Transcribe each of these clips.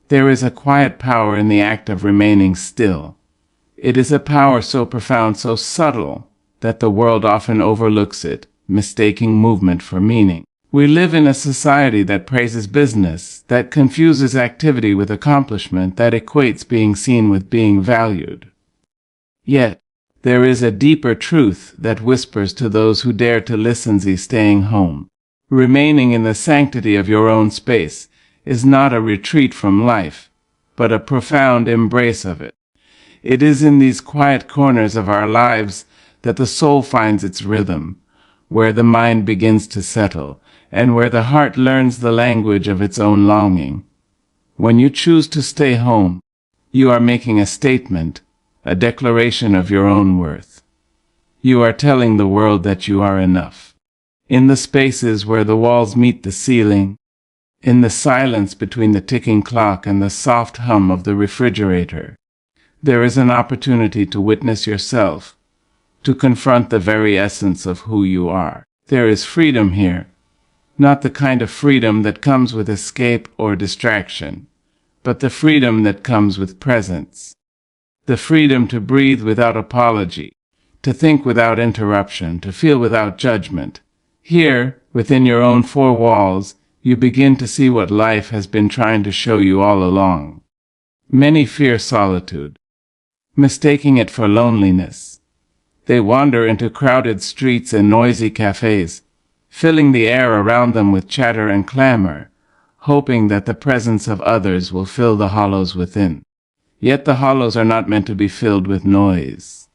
There is a quiet power in the act of remaining still. It is a power so profound, so subtle, that the world often overlooks it, mistaking movement for meaning. We live in a society that praises business, that confuses activity with accomplishment, that equates being seen with being valued. Yet, there is a deeper truth that whispers to those who dare to listen: staying home, remaining in the sanctity of your own space, is not a retreat from life, but a profound embrace of it. It is in these quiet corners of our lives that the soul finds its rhythm, where the mind begins to settle, and where the heart learns the language of its own longing. When you choose to stay home, you are making a statement, a declaration of your own worth. You are telling the world that you are enough. In the spaces where the walls meet the ceiling, in the silence between the ticking clock and the soft hum of the refrigerator, there is an opportunity to witness yourself, to confront the very essence of who you are. There is freedom here, not the kind of freedom that comes with escape or distraction, but the freedom that comes with presence. The freedom to breathe without apology, to think without interruption, to feel without judgment. Here, within your own four walls, you begin to see what life has been trying to show you all along. Many fear solitude, mistaking it for loneliness. They wander into crowded streets and noisy cafes, filling the air around them with chatter and clamor, hoping that the presence of others will fill the hollows within. Yet the hollows are not meant to be filled with noise.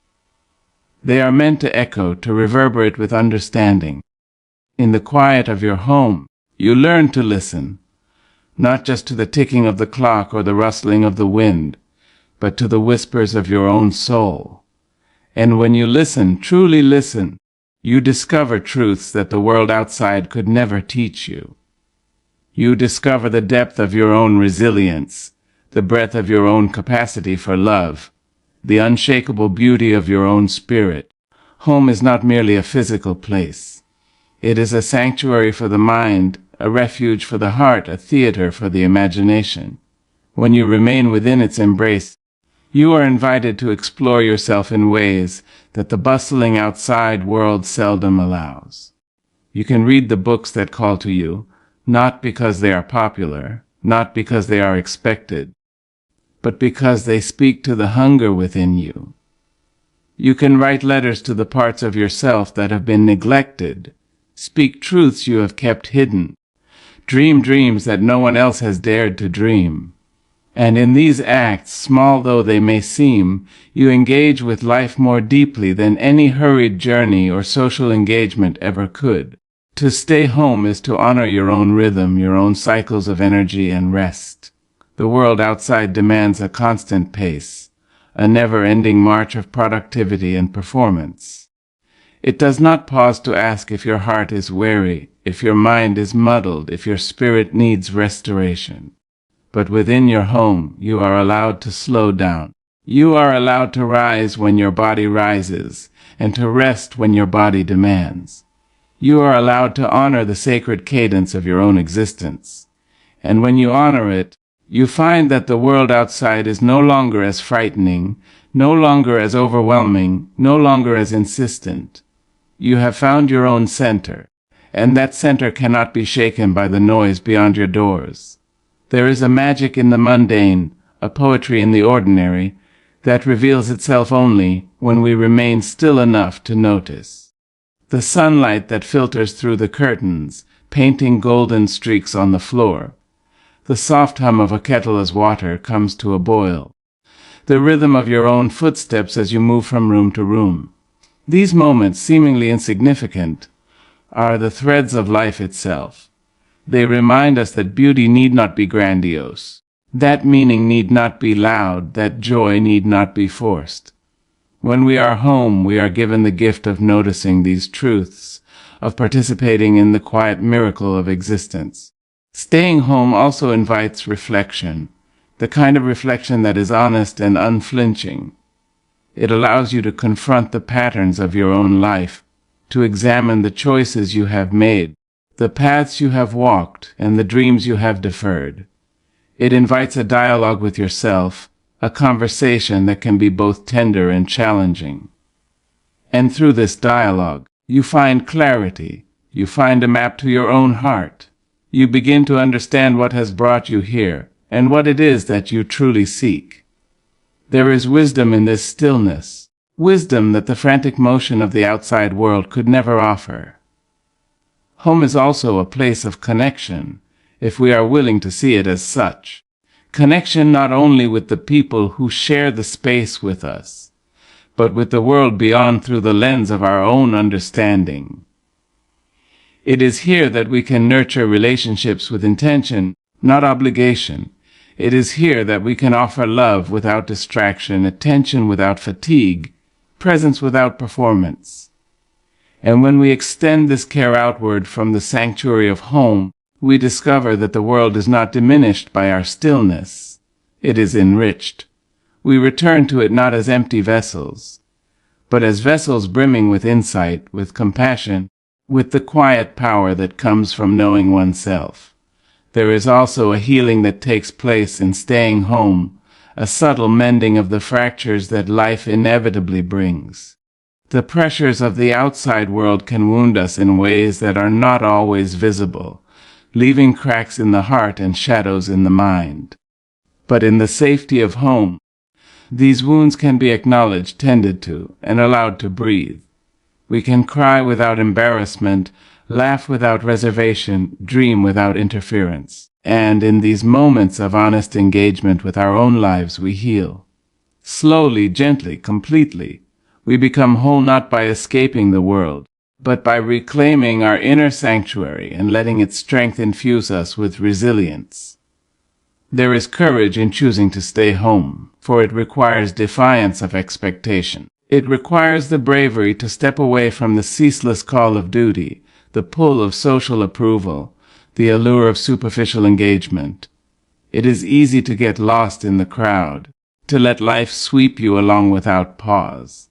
They are meant to echo, to reverberate with understanding. In the quiet of your home, you learn to listen, not just to the ticking of the clock or the rustling of the wind, but to the whispers of your own soul. And when you listen, truly listen, you discover truths that the world outside could never teach you. You discover the depth of your own resilience, the breadth of your own capacity for love, the unshakable beauty of your own spirit. Home is not merely a physical place. It is a sanctuary for the mind, a refuge for the heart, a theater for the imagination. When you remain within its embrace, you are invited to explore yourself in ways that the bustling outside world seldom allows. You can read the books that call to you, not because they are popular, not because they are expected, but because they speak to the hunger within you. You can write letters to the parts of yourself that have been neglected, speak truths you have kept hidden, dream dreams that no one else has dared to dream. And in these acts, small though they may seem, you engage with life more deeply than any hurried journey or social engagement ever could. To stay home is to honor your own rhythm, your own cycles of energy and rest. The world outside demands a constant pace, a never-ending march of productivity and performance. It does not pause to ask if your heart is weary, if your mind is muddled, if your spirit needs restoration. But within your home, you are allowed to slow down. You are allowed to rise when your body rises, and to rest when your body demands. You are allowed to honor the sacred cadence of your own existence. And when you honor it, you find that the world outside is no longer as frightening, no longer as overwhelming, no longer as insistent. You have found your own center, and that center cannot be shaken by the noise beyond your doors. There is a magic in the mundane, a poetry in the ordinary, that reveals itself only when we remain still enough to notice. The sunlight that filters through the curtains, painting golden streaks on the floor. The soft hum of a kettle as water comes to a boil. The rhythm of your own footsteps as you move from room to room. These moments, seemingly insignificant, are the threads of life itself. They remind us that beauty need not be grandiose, that meaning need not be loud, that joy need not be forced. When we are home, we are given the gift of noticing these truths, of participating in the quiet miracle of existence. Staying home also invites reflection, the kind of reflection that is honest and unflinching. It allows you to confront the patterns of your own life, to examine the choices you have made, the paths you have walked, and the dreams you have deferred. It invites a dialogue with yourself, a conversation that can be both tender and challenging. And through this dialogue, you find clarity. You find a map to your own heart. You begin to understand what has brought you here and what it is that you truly seek. There is wisdom in this stillness, wisdom that the frantic motion of the outside world could never offer. Home is also a place of connection, if we are willing to see it as such. Connection not only with the people who share the space with us, but with the world beyond through the lens of our own understanding. It is here that we can nurture relationships with intention, not obligation. It is here that we can offer love without distraction, attention without fatigue, presence without performance. And when we extend this care outward from the sanctuary of home, we discover that the world is not diminished by our stillness. It is enriched. We return to it not as empty vessels, but as vessels brimming with insight, with compassion, with the quiet power that comes from knowing oneself. There is also a healing that takes place in staying home, a subtle mending of the fractures that life inevitably brings. The pressures of the outside world can wound us in ways that are not always visible, leaving cracks in the heart and shadows in the mind. But in the safety of home, these wounds can be acknowledged, tended to, and allowed to breathe. We can cry without embarrassment, laugh without reservation, dream without interference. And in these moments of honest engagement with our own lives, we heal. Slowly, gently, completely. We become whole not by escaping the world, but by reclaiming our inner sanctuary and letting its strength infuse us with resilience. There is courage in choosing to stay home, for it requires defiance of expectation. It requires the bravery to step away from the ceaseless call of duty, the pull of social approval, the allure of superficial engagement. It is easy to get lost in the crowd, to let life sweep you along without pause.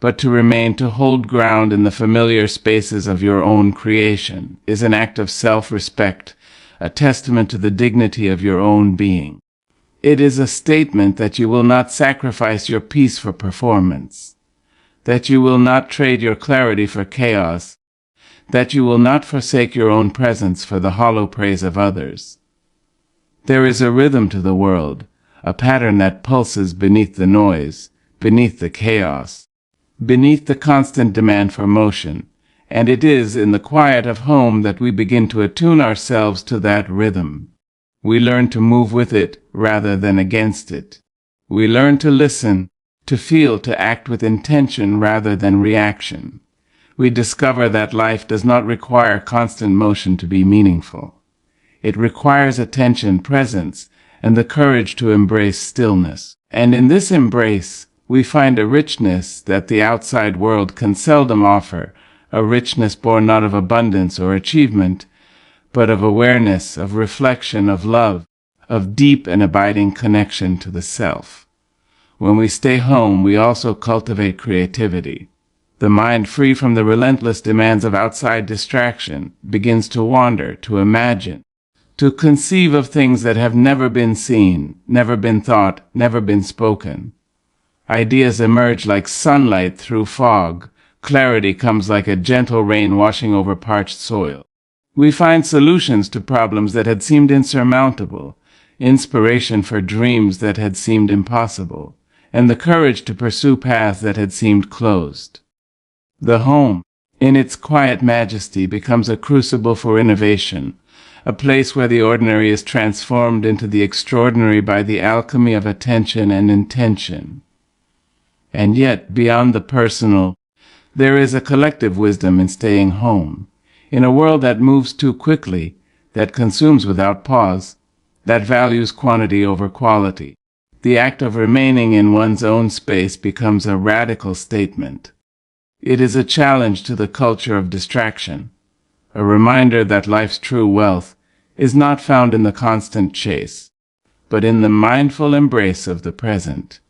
But to remain, to hold ground in the familiar spaces of your own creation, is an act of self-respect, a testament to the dignity of your own being. It is a statement that you will not sacrifice your peace for performance, that you will not trade your clarity for chaos, that you will not forsake your own presence for the hollow praise of others. There is a rhythm to the world, a pattern that pulses beneath the noise, beneath the chaos, beneath the constant demand for motion, and it is in the quiet of home that we begin to attune ourselves to that rhythm. We learn to move with it rather than against it. We learn to listen, to feel, to act with intention rather than reaction. We discover that life does not require constant motion to be meaningful. It requires attention, presence, and the courage to embrace stillness. And in this embrace, we find a richness that the outside world can seldom offer, a richness born not of abundance or achievement, but of awareness, of reflection, of love, of deep and abiding connection to the self. When we stay home, we also cultivate creativity. The mind, free from the relentless demands of outside distraction, begins to wander, to imagine, to conceive of things that have never been seen, never been thought, never been spoken. Ideas emerge like sunlight through fog. Clarity comes like a gentle rain washing over parched soil. We find solutions to problems that had seemed insurmountable, inspiration for dreams that had seemed impossible, and the courage to pursue paths that had seemed closed. The home, in its quiet majesty, becomes a crucible for innovation, a place where the ordinary is transformed into the extraordinary by the alchemy of attention and intention. And yet, beyond the personal, there is a collective wisdom in staying home. In a world that moves too quickly, that consumes without pause, that values quantity over quality, the act of remaining in one's own space becomes a radical statement. It is a challenge to the culture of distraction, a reminder that life's true wealth is not found in the constant chase, but in the mindful embrace of the present.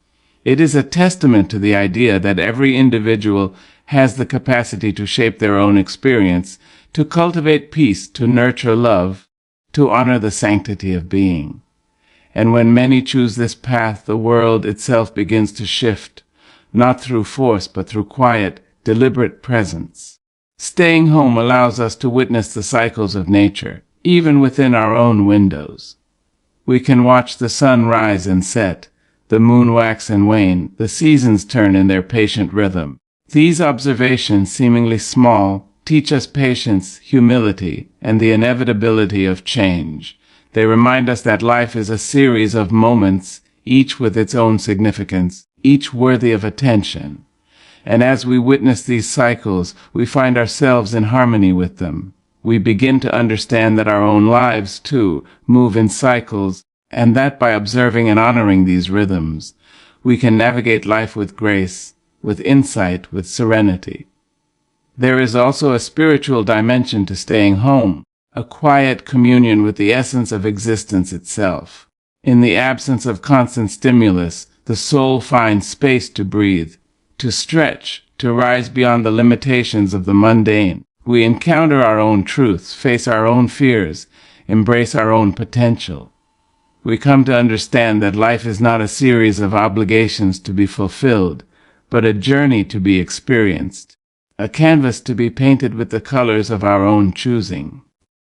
It is a testament to the idea that every individual has the capacity to shape their own experience, to cultivate peace, to nurture love, to honor the sanctity of being. And when many choose this path, the world itself begins to shift, not through force, but through quiet, deliberate presence. Staying home allows us to witness the cycles of nature, even within our own windows. We can watch the sun rise and set, the moon wax and wane, the seasons turn in their patient rhythm. These observations, seemingly small, teach us patience, humility, and the inevitability of change. They remind us that life is a series of moments, each with its own significance, each worthy of attention. And as we witness these cycles, we find ourselves in harmony with them. We begin to understand that our own lives, too, move in cycles, and that by observing and honoring these rhythms, we can navigate life with grace, with insight, with serenity. There is also a spiritual dimension to staying home, a quiet communion with the essence of existence itself. In the absence of constant stimulus, the soul finds space to breathe, to stretch, to rise beyond the limitations of the mundane. We encounter our own truths, face our own fears, embrace our own potential. We come to understand that life is not a series of obligations to be fulfilled, but a journey to be experienced, a canvas to be painted with the colors of our own choosing.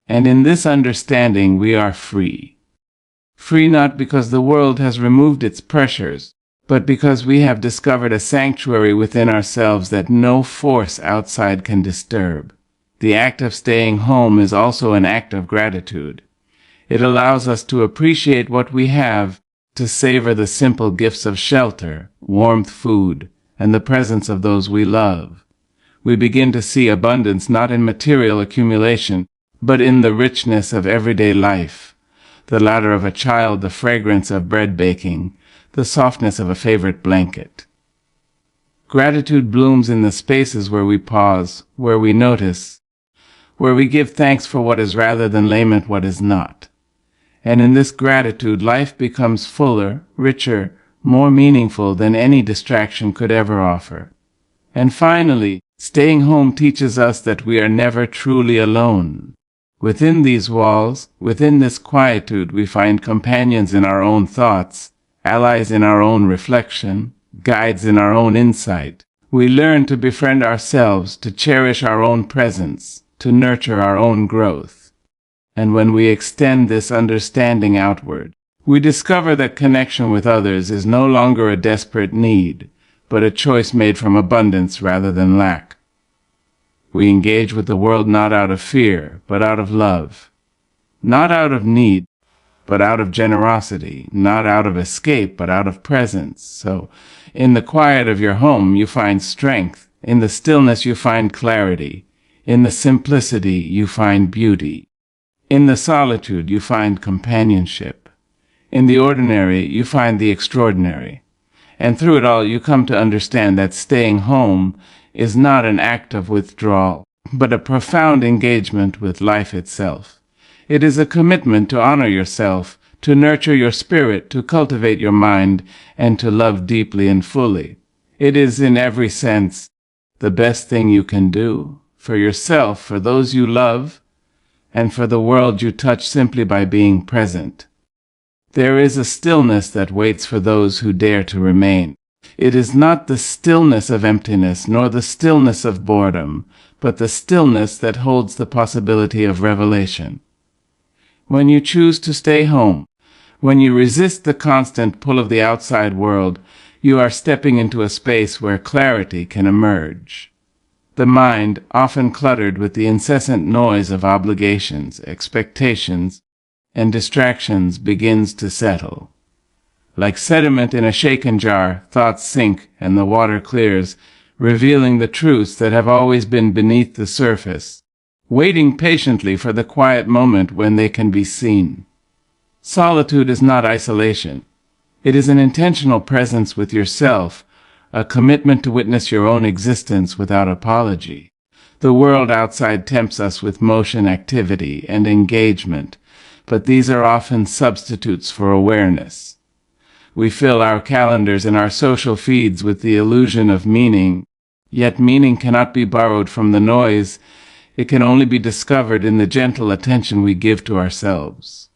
And in this understanding we are free. Free not because the world has removed its pressures, but because we have discovered a sanctuary within ourselves that no force outside can disturb. The act of staying home is also an act of gratitude. It allows us to appreciate what we have, to savor the simple gifts of shelter, warmth, food, and the presence of those we love. We begin to see abundance not in material accumulation, but in the richness of everyday life, the laughter of a child, the fragrance of bread baking, the softness of a favorite blanket. Gratitude blooms in the spaces where we pause, where we notice, where we give thanks for what is rather than lament what is not. And in this gratitude, life becomes fuller, richer, more meaningful than any distraction could ever offer. And finally, staying home teaches us that we are never truly alone. Within these walls, within this quietude, we find companions in our own thoughts, allies in our own reflection, guides in our own insight. We learn to befriend ourselves, to cherish our own presence, to nurture our own growth. And when we extend this understanding outward, we discover that connection with others is no longer a desperate need, but a choice made from abundance rather than lack. We engage with the world not out of fear, but out of love. Not out of need, but out of generosity. Not out of escape, but out of presence. So, in the quiet of your home, you find strength. In the stillness, you find clarity. In the simplicity, you find beauty. In the solitude, you find companionship. In the ordinary, you find the extraordinary. And through it all, you come to understand that staying home is not an act of withdrawal, but a profound engagement with life itself. It is a commitment to honor yourself, to nurture your spirit, to cultivate your mind, and to love deeply and fully. It is, in every sense, the best thing you can do for yourself, for those you love, and for the world you touch simply by being present. There is a stillness that waits for those who dare to remain. It is not the stillness of emptiness, nor the stillness of boredom, but the stillness that holds the possibility of revelation. When you choose to stay home, when you resist the constant pull of the outside world, you are stepping into a space where clarity can emerge. The mind, often cluttered with the incessant noise of obligations, expectations, and distractions, begins to settle. Like sediment in a shaken jar, thoughts sink and the water clears, revealing the truths that have always been beneath the surface, waiting patiently for the quiet moment when they can be seen. Solitude is not isolation. It is an intentional presence with yourself, a commitment to witness your own existence without apology. The world outside tempts us with motion, activity, and engagement, but these are often substitutes for awareness. We fill our calendars and our social feeds with the illusion of meaning, yet meaning cannot be borrowed from the noise. It can only be discovered in the gentle attention we give to ourselves.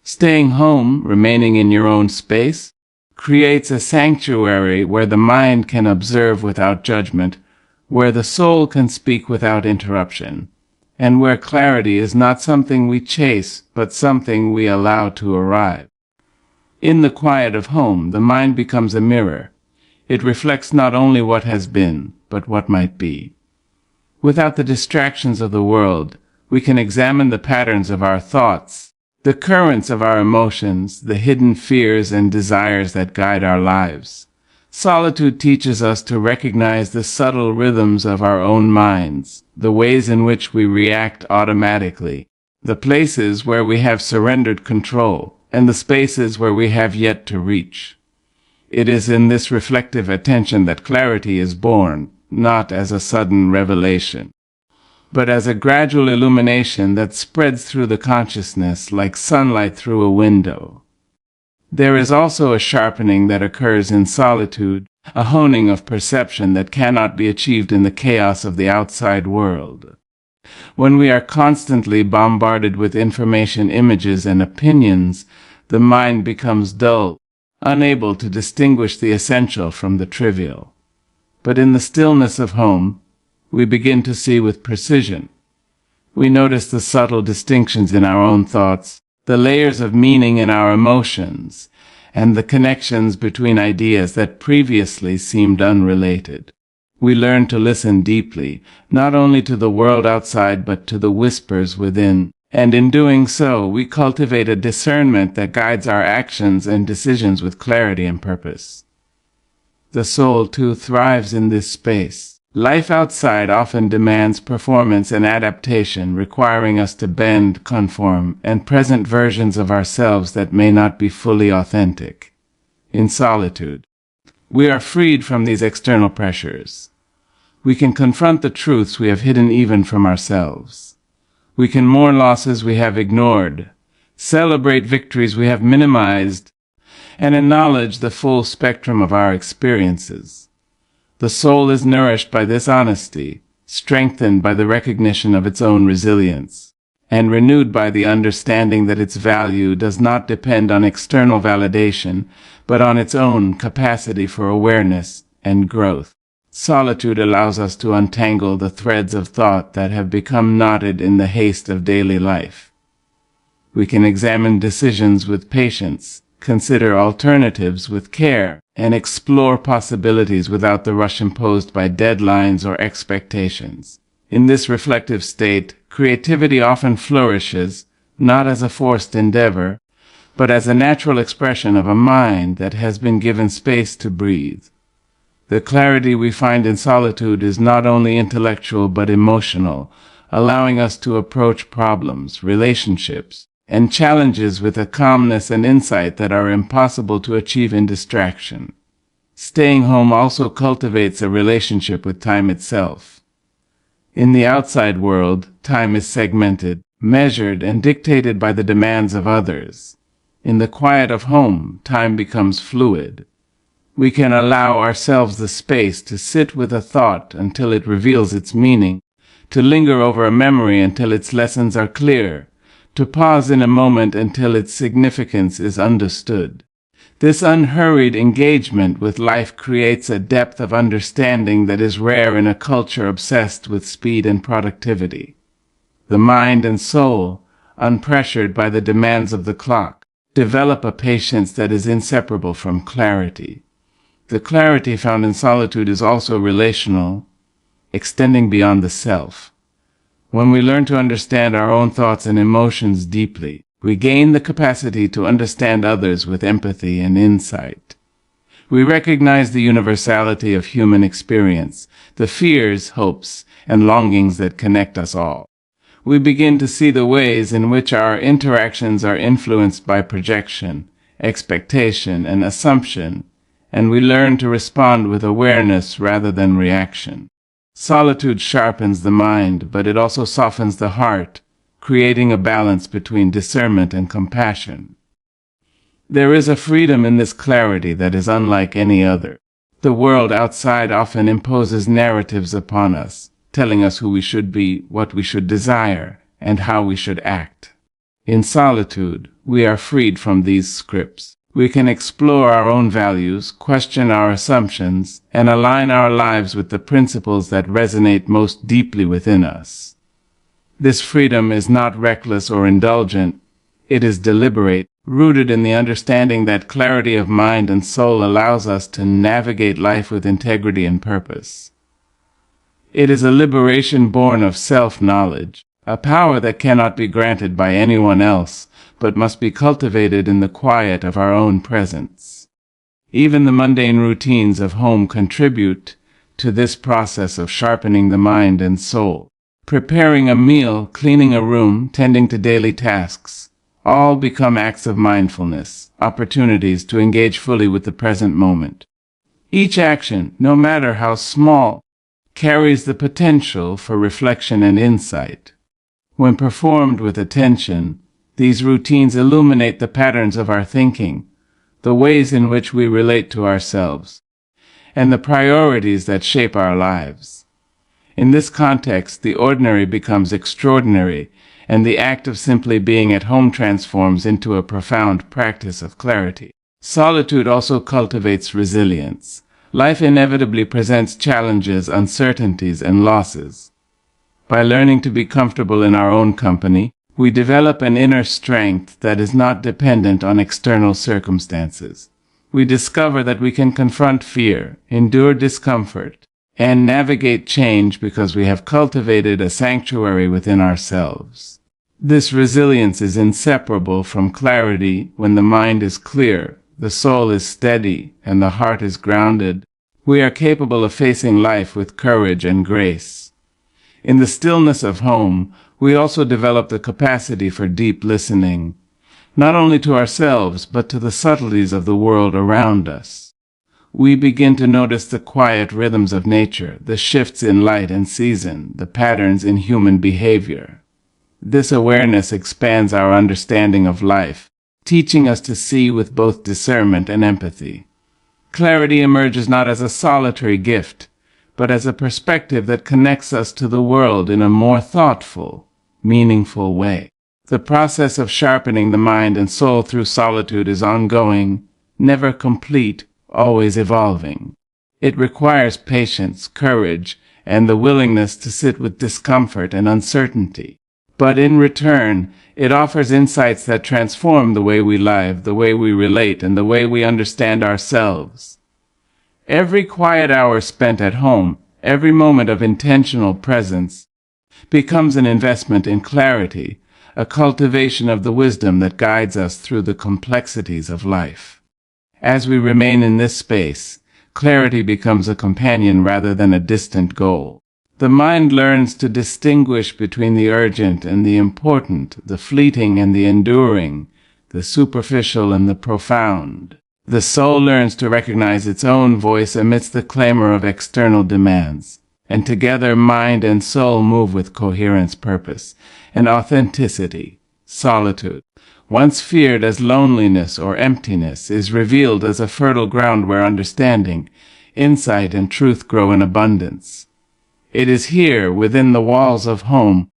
Staying home, remaining in your own space, creates a sanctuary where the mind can observe without judgment, where the soul can speak without interruption, and where clarity is not something we chase, but something we allow to arrive. In the quiet of home, the mind becomes a mirror. It reflects not only what has been, but what might be. Without the distractions of the world, we can examine the patterns of our thoughts, the currents of our emotions, the hidden fears and desires that guide our lives. Solitude teaches us to recognize the subtle rhythms of our own minds, the ways in which we react automatically, the places where we have surrendered control, and the spaces where we have yet to reach. It is in this reflective attention that clarity is born, not as a sudden revelation, but as a gradual illumination that spreads through the consciousness like sunlight through a window. There is also a sharpening that occurs in solitude, a honing of perception that cannot be achieved in the chaos of the outside world. When we are constantly bombarded with information, images, and opinions, the mind becomes dull, unable to distinguish the essential from the trivial. But in the stillness of home, we begin to see with precision. We notice the subtle distinctions in our own thoughts, the layers of meaning in our emotions, and the connections between ideas that previously seemed unrelated. We learn to listen deeply, not only to the world outside but to the whispers within, and in doing so, we cultivate a discernment that guides our actions and decisions with clarity and purpose. The soul, too, thrives in this space. Life outside often demands performance and adaptation, requiring us to bend, conform, and present versions of ourselves that may not be fully authentic. In solitude, we are freed from these external pressures. We can confront the truths we have hidden even from ourselves. We can mourn losses we have ignored, celebrate victories we have minimized, and acknowledge the full spectrum of our experiences. The soul is nourished by this honesty, strengthened by the recognition of its own resilience, and renewed by the understanding that its value does not depend on external validation, but on its own capacity for awareness and growth. Solitude allows us to untangle the threads of thought that have become knotted in the haste of daily life. We can examine decisions with patience, consider alternatives with care, and explore possibilities without the rush imposed by deadlines or expectations. In this reflective state, creativity often flourishes, not as a forced endeavor, but as a natural expression of a mind that has been given space to breathe. The clarity we find in solitude is not only intellectual but emotional, allowing us to approach problems, relationships, and challenges with a calmness and insight that are impossible to achieve in distraction. Staying home also cultivates a relationship with time itself. In the outside world, time is segmented, measured, and dictated by the demands of others. In the quiet of home, time becomes fluid. We can allow ourselves the space to sit with a thought until it reveals its meaning, to linger over a memory until its lessons are clear, to pause in a moment until its significance is understood. This unhurried engagement with life creates a depth of understanding that is rare in a culture obsessed with speed and productivity. The mind and soul, unpressured by the demands of the clock, develop a patience that is inseparable from clarity. The clarity found in solitude is also relational, extending beyond the self. When we learn to understand our own thoughts and emotions deeply, we gain the capacity to understand others with empathy and insight. We recognize the universality of human experience, the fears, hopes, and longings that connect us all. We begin to see the ways in which our interactions are influenced by projection, expectation, and assumption, and we learn to respond with awareness rather than reaction. Solitude sharpens the mind, but it also softens the heart, creating a balance between discernment and compassion. There is a freedom in this clarity that is unlike any other. The world outside often imposes narratives upon us, telling us who we should be, what we should desire, and how we should act. In solitude, we are freed from these scripts. We can explore our own values, question our assumptions, and align our lives with the principles that resonate most deeply within us. This freedom is not reckless or indulgent. It is deliberate, rooted in the understanding that clarity of mind and soul allows us to navigate life with integrity and purpose. It is a liberation born of self-knowledge, a power that cannot be granted by anyone else, but must be cultivated in the quiet of our own presence. Even the mundane routines of home contribute to this process of sharpening the mind and soul. Preparing a meal, cleaning a room, tending to daily tasks, all become acts of mindfulness, opportunities to engage fully with the present moment. Each action, no matter how small, carries the potential for reflection and insight. When performed with attention, these routines illuminate the patterns of our thinking, the ways in which we relate to ourselves, and the priorities that shape our lives. In this context, the ordinary becomes extraordinary, and the act of simply being at home transforms into a profound practice of clarity. Solitude also cultivates resilience. Life inevitably presents challenges, uncertainties, and losses. By learning to be comfortable in our own company, we develop an inner strength that is not dependent on external circumstances. We discover that we can confront fear, endure discomfort, and navigate change because we have cultivated a sanctuary within ourselves. This resilience is inseparable from clarity. When the mind is clear, the soul is steady, and the heart is grounded, we are capable of facing life with courage and grace. In the stillness of home, we also develop the capacity for deep listening, not only to ourselves, but to the subtleties of the world around us. We begin to notice the quiet rhythms of nature, the shifts in light and season, the patterns in human behavior. This awareness expands our understanding of life, teaching us to see with both discernment and empathy. Clarity emerges not as a solitary gift, but as a perspective that connects us to the world in a more thoughtful, meaningful way. The process of sharpening the mind and soul through solitude is ongoing, never complete, always evolving. It requires patience, courage, and the willingness to sit with discomfort and uncertainty. But in return, it offers insights that transform the way we live, the way we relate, and the way we understand ourselves. Every quiet hour spent at home, every moment of intentional presence, becomes an investment in clarity, a cultivation of the wisdom that guides us through the complexities of life. As we remain in this space, clarity becomes a companion rather than a distant goal. The mind learns to distinguish between the urgent and the important, the fleeting and the enduring, the superficial and the profound. The soul learns to recognize its own voice amidst the clamor of external demands, and together mind and soul move with coherence, purpose, and authenticity. Solitude, once feared as loneliness or emptiness, is revealed as a fertile ground where understanding, insight, and truth grow in abundance. It is here, within the walls of home,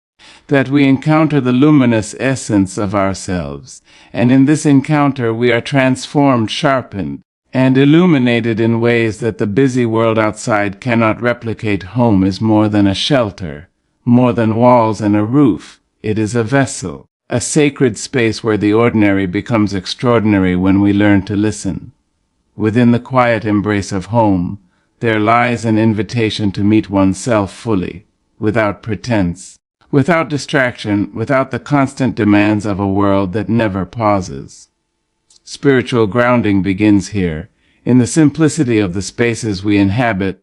that we encounter the luminous essence of ourselves, and in this encounter we are transformed, sharpened, and illuminated in ways that the busy world outside cannot replicate. Home is more than a shelter, more than walls and a roof. It is a vessel, a sacred space where the ordinary becomes extraordinary when we learn to listen. Within the quiet embrace of home, there lies an invitation to meet oneself fully, without pretense, without distraction, without the constant demands of a world that never pauses. Spiritual grounding begins here, in the simplicity of the spaces we inhabit,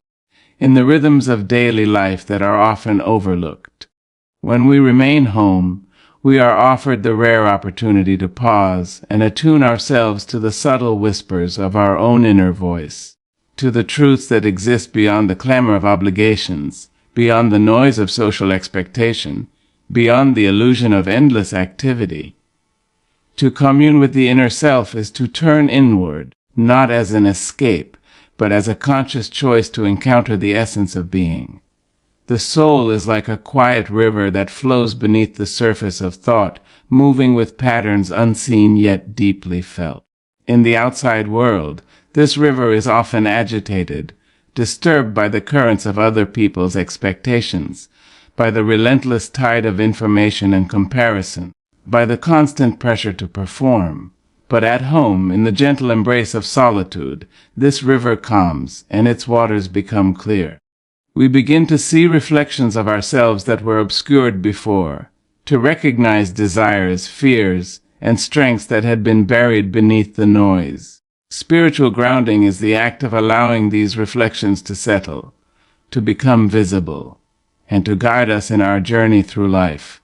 in the rhythms of daily life that are often overlooked. When we remain home, we are offered the rare opportunity to pause and attune ourselves to the subtle whispers of our own inner voice, to the truths that exist beyond the clamor of obligations, beyond the noise of social expectation, beyond the illusion of endless activity. To commune with the inner self is to turn inward, not as an escape, but as a conscious choice to encounter the essence of being. The soul is like a quiet river that flows beneath the surface of thought, moving with patterns unseen yet deeply felt. In the outside world, this river is often agitated, disturbed by the currents of other people's expectations, by the relentless tide of information and comparison, by the constant pressure to perform. But at home, in the gentle embrace of solitude, this river calms and its waters become clear. We begin to see reflections of ourselves that were obscured before, to recognize desires, fears, and strengths that had been buried beneath the noise. Spiritual grounding is the act of allowing these reflections to settle, to become visible, and to guide us in our journey through life.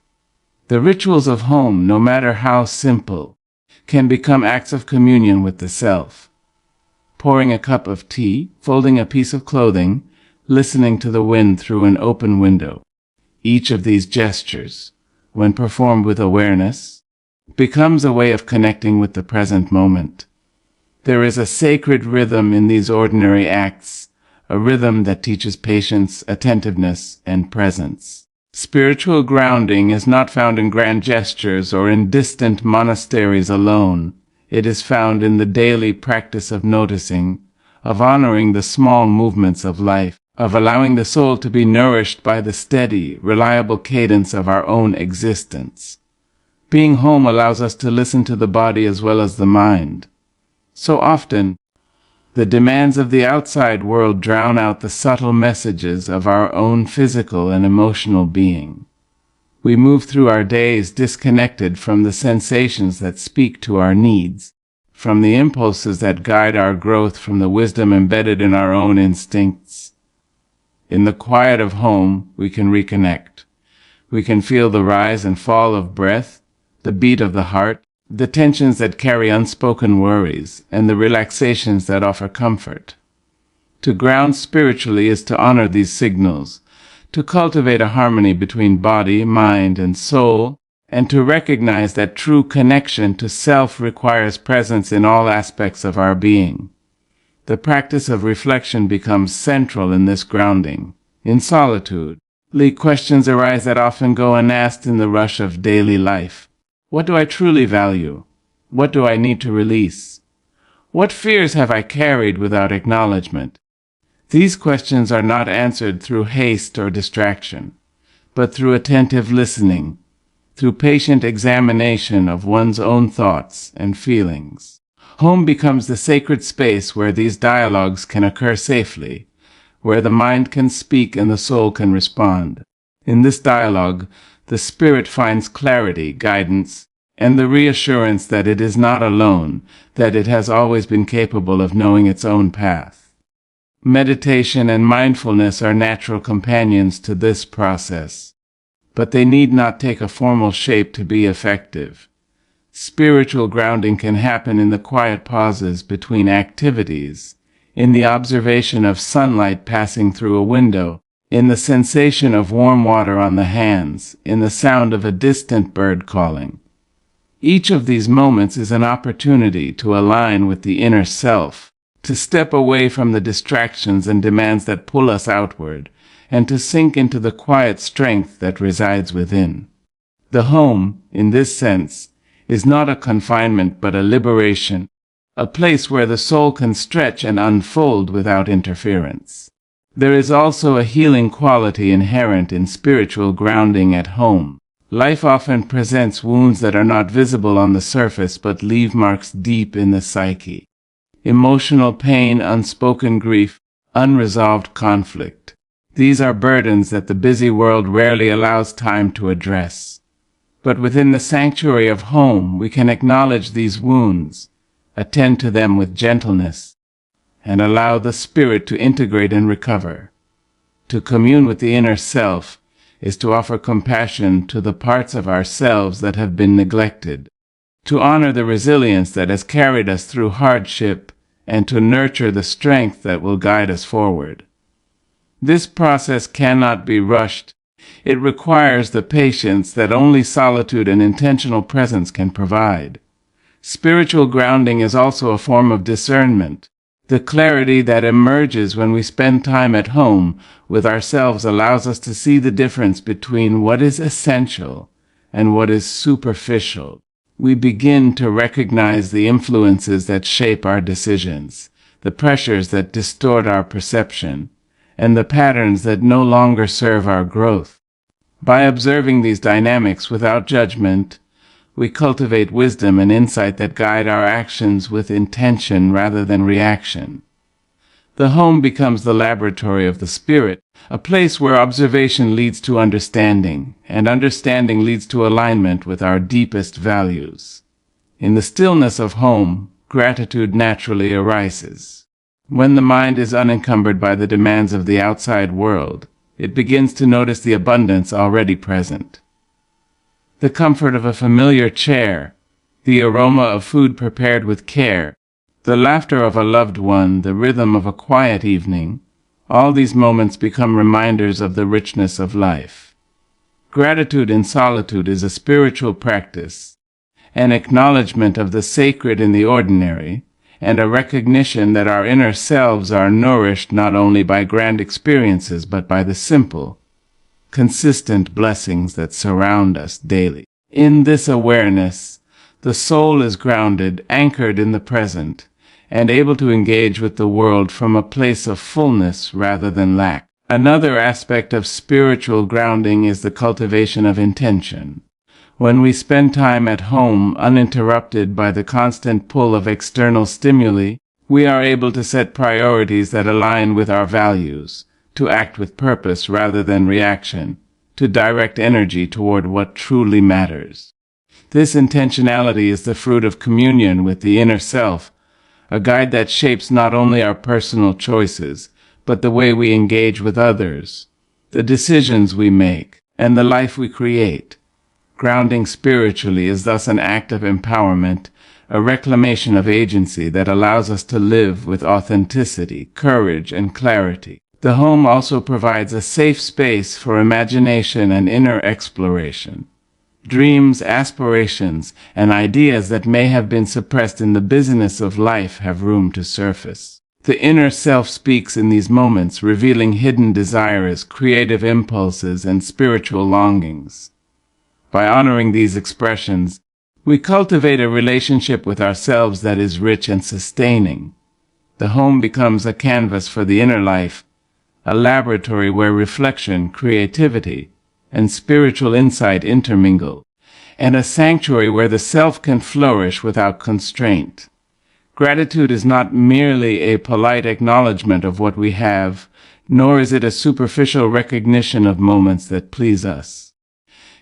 The rituals of home, no matter how simple, can become acts of communion with the self. Pouring a cup of tea, folding a piece of clothing, listening to the wind through an open window. Each of these gestures, when performed with awareness, becomes a way of connecting with the present moment. There is a sacred rhythm in these ordinary acts, a rhythm that teaches patience, attentiveness, and presence. Spiritual grounding is not found in grand gestures or in distant monasteries alone. It is found in the daily practice of noticing, of honoring the small movements of life, of allowing the soul to be nourished by the steady, reliable cadence of our own existence. Being home allows us to listen to the body as well as the mind. So often, the demands of the outside world drown out the subtle messages of our own physical and emotional being. We move through our days disconnected from the sensations that speak to our needs, from the impulses that guide our growth, from the wisdom embedded in our own instincts. In the quiet of home, we can reconnect. We can feel the rise and fall of breath, the beat of the heart, the tensions that carry unspoken worries, and the relaxations that offer comfort. To ground spiritually is to honor these signals, to cultivate a harmony between body, mind, and soul, and to recognize that true connection to self requires presence in all aspects of our being. The practice of reflection becomes central in this grounding. In solitude, questions arise that often go unasked in the rush of daily life. What do I truly value? What do I need to release? What fears have I carried without acknowledgement? These questions are not answered through haste or distraction, but through attentive listening, through patient examination of one's own thoughts and feelings. Home becomes the sacred space where these dialogues can occur safely, where the mind can speak and the soul can respond. In this dialogue, the spirit finds clarity, guidance, and the reassurance that it is not alone, that it has always been capable of knowing its own path. Meditation and mindfulness are natural companions to this process, but they need not take a formal shape to be effective. Spiritual grounding can happen in the quiet pauses between activities, in the observation of sunlight passing through a window, in the sensation of warm water on the hands, in the sound of a distant bird calling. Each of these moments is an opportunity to align with the inner self, to step away from the distractions and demands that pull us outward, and to sink into the quiet strength that resides within. The home, in this sense, is not a confinement but a liberation, a place where the soul can stretch and unfold without interference. There is also a healing quality inherent in spiritual grounding at home. Life often presents wounds that are not visible on the surface but leave marks deep in the psyche. Emotional pain, unspoken grief, unresolved conflict. These are burdens that the busy world rarely allows time to address. But within the sanctuary of home, we can acknowledge these wounds, attend to them with gentleness, and allow the spirit to integrate and recover. To commune with the inner self is to offer compassion to the parts of ourselves that have been neglected, to honor the resilience that has carried us through hardship, and to nurture the strength that will guide us forward. This process cannot be rushed. It requires the patience that only solitude and intentional presence can provide. Spiritual grounding is also a form of discernment. The clarity that emerges when we spend time at home with ourselves allows us to see the difference between what is essential and what is superficial. We begin to recognize the influences that shape our decisions, the pressures that distort our perception, and the patterns that no longer serve our growth. By observing these dynamics without judgment, we cultivate wisdom and insight that guide our actions with intention rather than reaction. The home becomes the laboratory of the spirit, a place where observation leads to understanding, and understanding leads to alignment with our deepest values. In the stillness of home, gratitude naturally arises. When the mind is unencumbered by the demands of the outside world, it begins to notice the abundance already present. The comfort of a familiar chair, the aroma of food prepared with care, the laughter of a loved one, the rhythm of a quiet evening, all these moments become reminders of the richness of life. Gratitude in solitude is a spiritual practice, an acknowledgement of the sacred in the ordinary, and a recognition that our inner selves are nourished not only by grand experiences but by the simple, consistent blessings that surround us daily. In this awareness, the soul is grounded, anchored in the present, and able to engage with the world from a place of fullness rather than lack. Another aspect of spiritual grounding is the cultivation of intention. When we spend time at home uninterrupted by the constant pull of external stimuli, we are able to set priorities that align with our values, to act with purpose rather than reaction, to direct energy toward what truly matters. This intentionality is the fruit of communion with the inner self, a guide that shapes not only our personal choices, but the way we engage with others, the decisions we make, and the life we create. Grounding spiritually is thus an act of empowerment, a reclamation of agency that allows us to live with authenticity, courage, and clarity. The home also provides a safe space for imagination and inner exploration. Dreams, aspirations, and ideas that may have been suppressed in the busyness of life have room to surface. The inner self speaks in these moments, revealing hidden desires, creative impulses, and spiritual longings. By honoring these expressions, we cultivate a relationship with ourselves that is rich and sustaining. The home becomes a canvas for the inner life, a laboratory where reflection, creativity, and spiritual insight intermingle, and a sanctuary where the self can flourish without constraint. Gratitude is not merely a polite acknowledgement of what we have, nor is it a superficial recognition of moments that please us.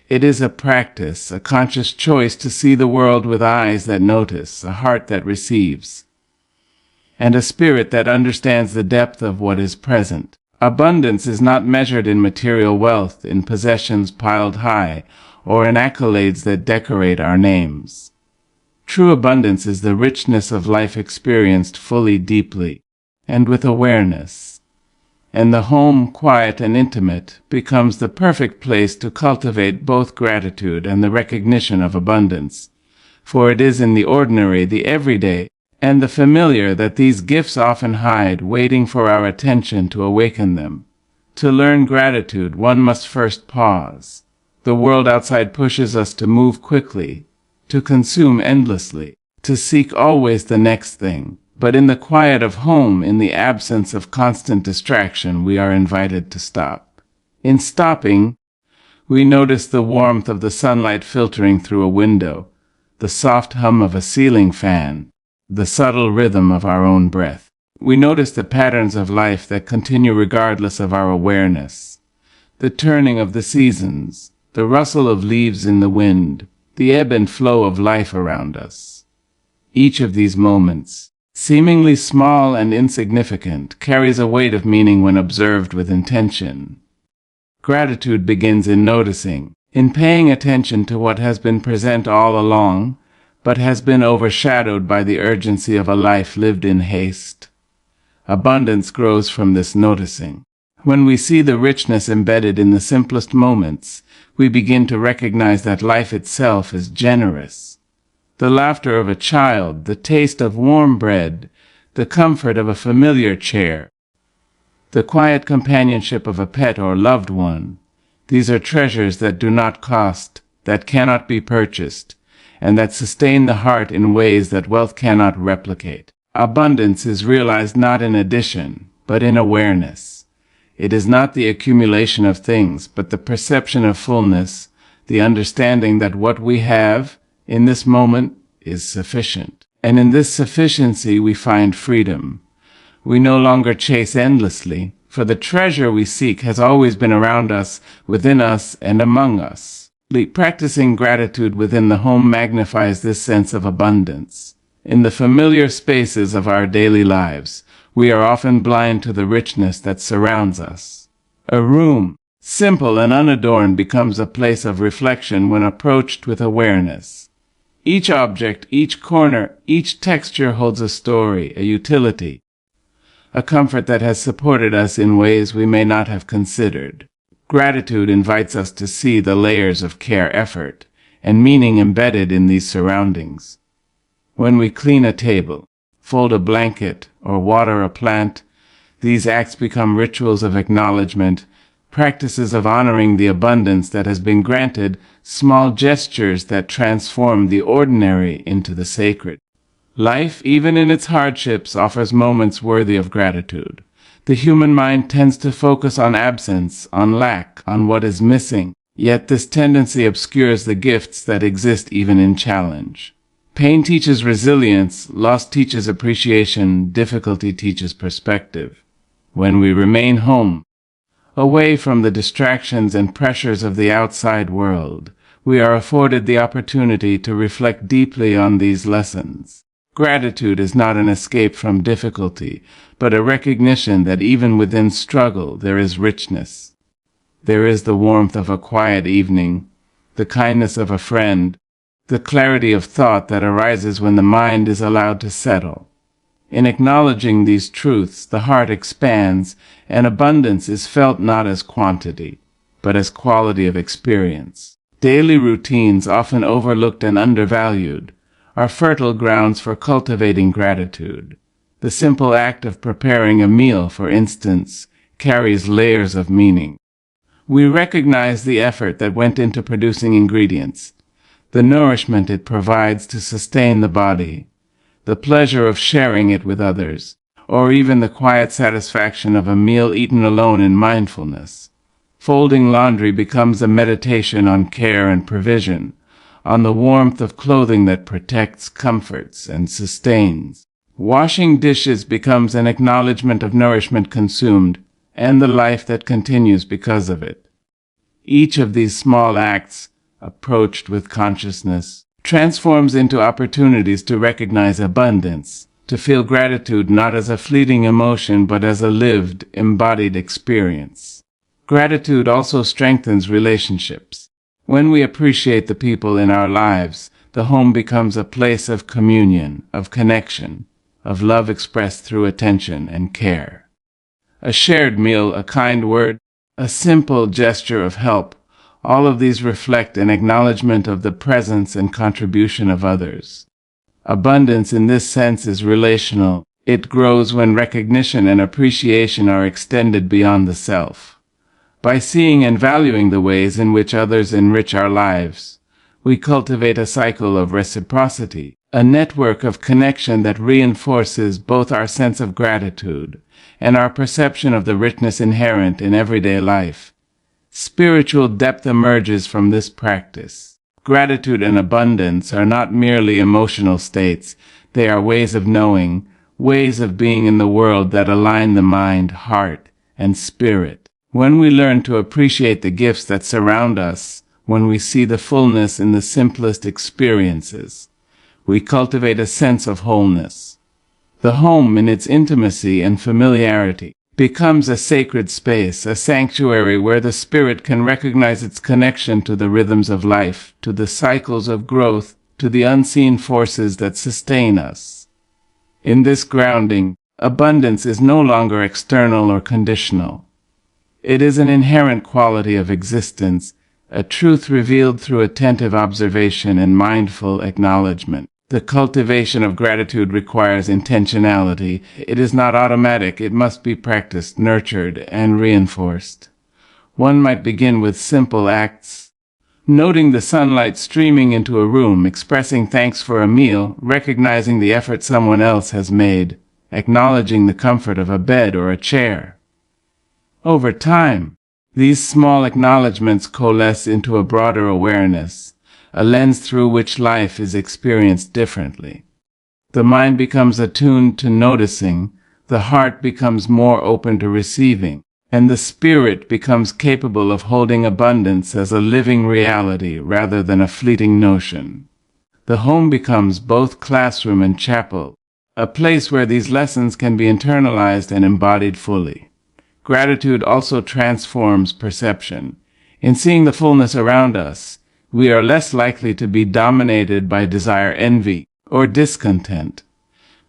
It is a practice, a conscious choice to see the world with eyes that notice, a heart that receives, and a spirit that understands the depth of what is present. Abundance is not measured in material wealth, in possessions piled high, or in accolades that decorate our names. True abundance is the richness of life experienced fully, deeply, and with awareness. And the home, quiet and intimate, becomes the perfect place to cultivate both gratitude and the recognition of abundance. For it is in the ordinary, the everyday, and the familiar that these gifts often hide, waiting for our attention to awaken them. To learn gratitude, one must first pause. The world outside pushes us to move quickly, to consume endlessly, to seek always the next thing. But in the quiet of home, in the absence of constant distraction, we are invited to stop. In stopping, we notice the warmth of the sunlight filtering through a window, the soft hum of a ceiling fan, the subtle rhythm of our own breath. We notice the patterns of life that continue regardless of our awareness, the turning of the seasons, the rustle of leaves in the wind, the ebb and flow of life around us. Each of these moments, seemingly small and insignificant, carries a weight of meaning when observed with intention. Gratitude begins in noticing, in paying attention to what has been present all along, but has been overshadowed by the urgency of a life lived in haste. Abundance grows from this noticing. When we see the richness embedded in the simplest moments, we begin to recognize that life itself is generous. The laughter of a child, the taste of warm bread, the comfort of a familiar chair, the quiet companionship of a pet or loved one, these are treasures that do not cost, that cannot be purchased, and that sustain the heart in ways that wealth cannot replicate. Abundance is realized not in addition, but in awareness. It is not the accumulation of things, but the perception of fullness, the understanding that what we have in this moment is sufficient. And in this sufficiency we find freedom. We no longer chase endlessly, for the treasure we seek has always been around us, within us, and among us. Practicing gratitude within the home magnifies this sense of abundance. In the familiar spaces of our daily lives, we are often blind to the richness that surrounds us. A room, simple and unadorned, becomes a place of reflection when approached with awareness. Each object, each corner, each texture holds a story, a utility, a comfort that has supported us in ways we may not have considered. Gratitude invites us to see the layers of care, effort, and meaning embedded in these surroundings. When we clean a table, fold a blanket, or water a plant, these acts become rituals of acknowledgement, practices of honoring the abundance that has been granted, small gestures that transform the ordinary into the sacred. Life, even in its hardships, offers moments worthy of gratitude. The human mind tends to focus on absence, on lack, on what is missing, yet this tendency obscures the gifts that exist even in challenge. Pain teaches resilience, loss teaches appreciation, difficulty teaches perspective. When we remain home, away from the distractions and pressures of the outside world, we are afforded the opportunity to reflect deeply on these lessons. Gratitude is not an escape from difficulty, but a recognition that even within struggle there is richness. There is the warmth of a quiet evening, the kindness of a friend, the clarity of thought that arises when the mind is allowed to settle. In acknowledging these truths, the heart expands, and abundance is felt not as quantity, but as quality of experience. Daily routines, often overlooked and undervalued, are fertile grounds for cultivating gratitude. The simple act of preparing a meal, for instance, carries layers of meaning. We recognize the effort that went into producing ingredients, the nourishment it provides to sustain the body, the pleasure of sharing it with others, or even the quiet satisfaction of a meal eaten alone in mindfulness. Folding laundry becomes a meditation on care and provision, on the warmth of clothing that protects, comforts, and sustains. Washing dishes becomes an acknowledgement of nourishment consumed and the life that continues because of it. Each of these small acts, approached with consciousness, transforms into opportunities to recognize abundance, to feel gratitude not as a fleeting emotion but as a lived, embodied experience. Gratitude also strengthens relationships. When we appreciate the people in our lives, the home becomes a place of communion, of connection, of love expressed through attention and care. A shared meal, a kind word, a simple gesture of help, all of these reflect an acknowledgement of the presence and contribution of others. Abundance in this sense is relational. It grows when recognition and appreciation are extended beyond the self. By seeing and valuing the ways in which others enrich our lives, we cultivate a cycle of reciprocity, a network of connection that reinforces both our sense of gratitude and our perception of the richness inherent in everyday life. Spiritual depth emerges from this practice. Gratitude and abundance are not merely emotional states, they are ways of knowing, ways of being in the world that align the mind, heart, and spirit. When we learn to appreciate the gifts that surround us, when we see the fullness in the simplest experiences, we cultivate a sense of wholeness. The home, in its intimacy and familiarity, becomes a sacred space, a sanctuary where the spirit can recognize its connection to the rhythms of life, to the cycles of growth, to the unseen forces that sustain us. In this grounding, abundance is no longer external or conditional. It is an inherent quality of existence, a truth revealed through attentive observation and mindful acknowledgement. The cultivation of gratitude requires intentionality. It is not automatic. It must be practiced, nurtured, and reinforced. One might begin with simple acts, Noting the sunlight streaming into a room, expressing thanks for a meal, recognizing the effort someone else has made, acknowledging the comfort of a bed or a chair. Over time, these small acknowledgments coalesce into a broader awareness, a lens through which life is experienced differently. The mind becomes attuned to noticing, the heart becomes more open to receiving, and the spirit becomes capable of holding abundance as a living reality rather than a fleeting notion. The home becomes both classroom and chapel, a place where these lessons can be internalized and embodied fully. Gratitude also transforms perception. In seeing the fullness around us, we are less likely to be dominated by desire, envy, or discontent.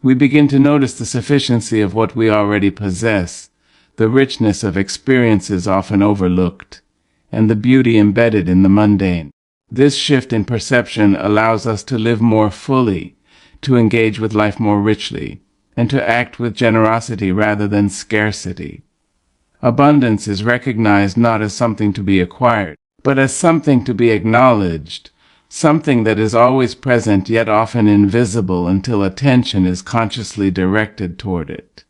We begin to notice the sufficiency of what we already possess, the richness of experiences often overlooked, and the beauty embedded in the mundane. This shift in perception allows us to live more fully, to engage with life more richly, and to act with generosity rather than scarcity. Abundance is recognized not as something to be acquired, but as something to be acknowledged, something that is always present yet often invisible until attention is consciously directed toward it.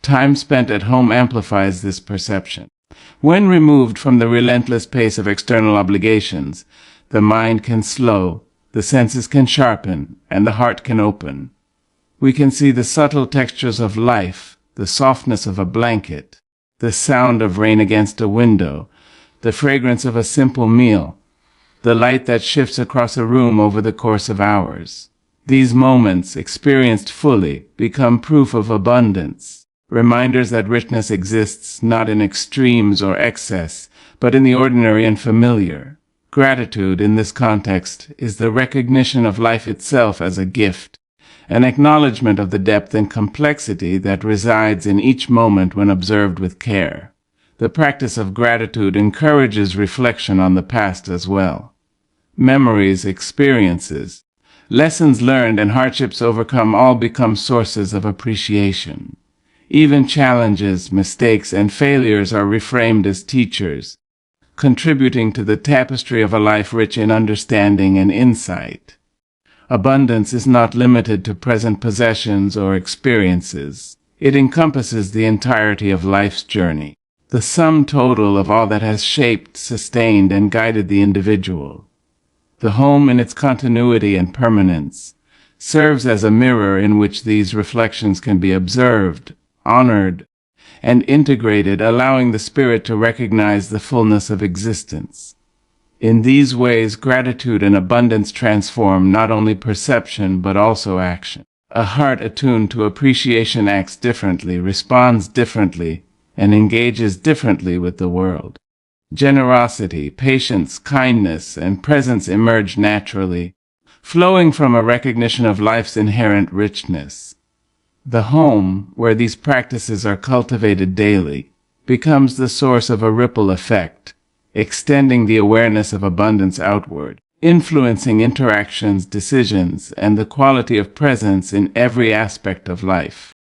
Time spent at home amplifies this perception. When removed from the relentless pace of external obligations, the mind can slow, the senses can sharpen, and the heart can open. We can see the subtle textures of life, the softness of a blanket, the sound of rain against a window, the fragrance of a simple meal, the light that shifts across a room over the course of hours. These moments, experienced fully, become proof of abundance. Reminders that richness exists not in extremes or excess, but in the ordinary and familiar. Gratitude, in this context, is the recognition of life itself as a gift, an acknowledgement of the depth and complexity that resides in each moment when observed with care. The practice of gratitude encourages reflection on the past as well. Memories, experiences, lessons learned, and hardships overcome all become sources of appreciation. Even challenges, mistakes, and failures are reframed as teachers, contributing to the tapestry of a life rich in understanding and insight. Abundance is not limited to present possessions or experiences. It encompasses the entirety of life's journey, the sum total of all that has shaped, sustained, and guided the individual. The home, in its continuity and permanence, serves as a mirror in which these reflections can be observed, honored, and integrated, allowing the spirit to recognize the fullness of existence. In these ways, gratitude and abundance transform not only perception but also action. A heart attuned to appreciation acts differently, responds differently, and engages differently with the world. Generosity, patience, kindness, and presence emerge naturally, flowing from a recognition of life's inherent richness. The home, where these practices are cultivated daily, becomes the source of a ripple effect, extending the awareness of abundance outward, influencing interactions, decisions, and the quality of presence in every aspect of life.